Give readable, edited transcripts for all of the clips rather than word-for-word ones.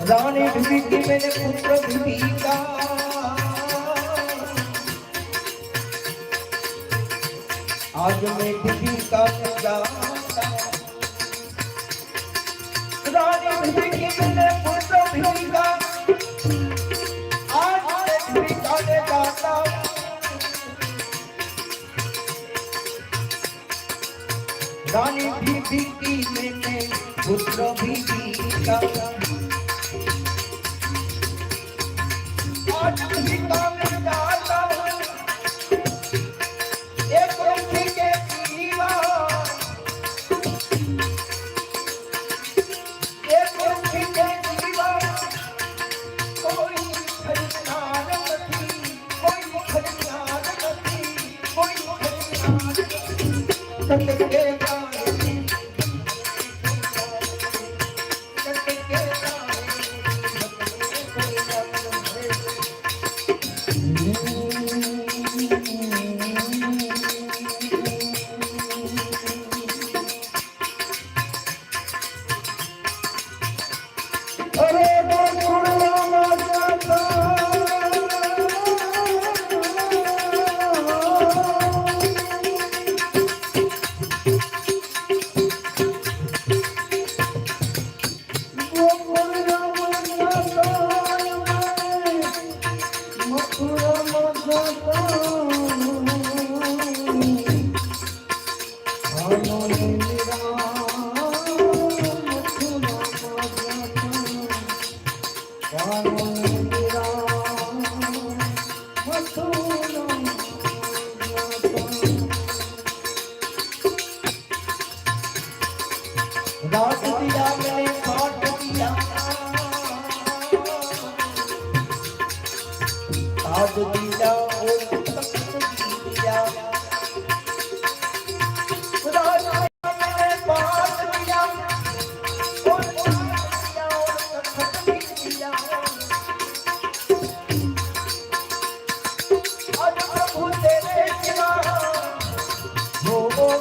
रानी ढूंढी थी मैंने पुत्र ढूंढी का आज मैं ढूंढी का जाता रानी ढूंढी थी मैंने पुत्र ढूंढी का आज मैं ढूंढी का जाता रानी ढूंढी थी मैंने पुत्र ढूंढी का आज ढूंढी का मैं जाता एक रुखी के जीवा एक रुखी के जीवा कोई खरीदार नहीं कोई खरीदार नहीं कोई खरीदार नहीं रात दिया मैंने काट दिया आज दिया और तक दिया रात मैंने काट दिया और दिया और तक दिया आज प्रभु तेरे सिवा हो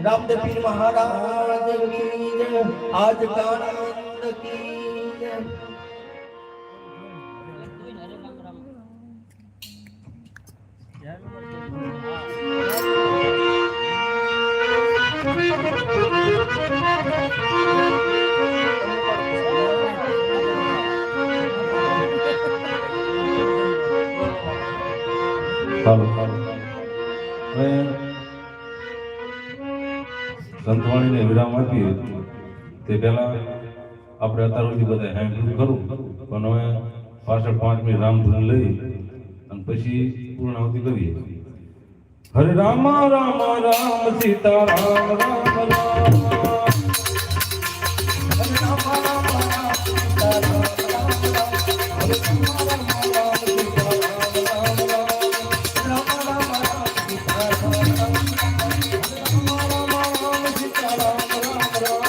रामदेव पीर महाराज की जय, आज कानंद की जय। સંતવાણીને વિરામ આપીએ તે પહેલા આપણે અત્યાર સુધી બધા હેન્ડ ખરું, પણ હવે પાછળ 5 મિનિટ રામધૂન લઈ અને પછી પૂર્ણાહુતિ કરીએ. હરે રામ રામ રામ સીતા રામ રામ રામ, હરે રામ રામ રામ સીતા રામ રામ રામ, હરે રામ રામ રામ સીતા રામ રામ રામ, રામ રામ રામ સીતા રામ રામ રામ,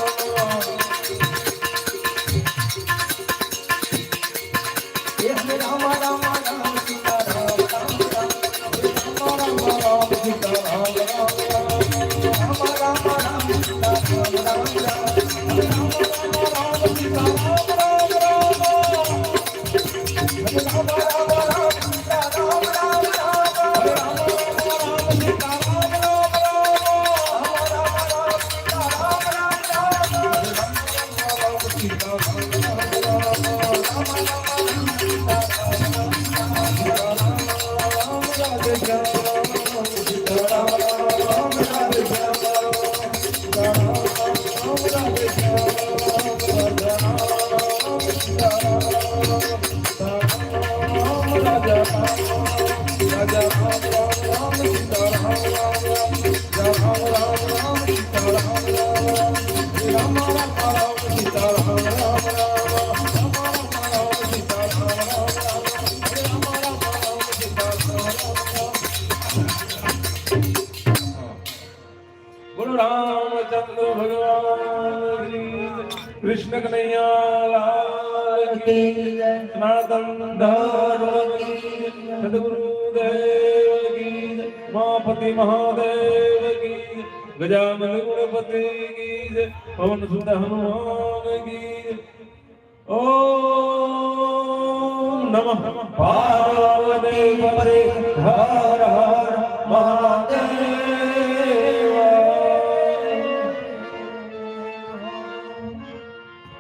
कृष्ण कन्हैया लाल की जय, सनातन धर्म की जय, सद्गुरु देव की जय, मापति महादेव की जय, गजानन गणपति की जय, पवन सुत हनुमान की जय। ओम नमः पार्वती पते हर हर महादेव।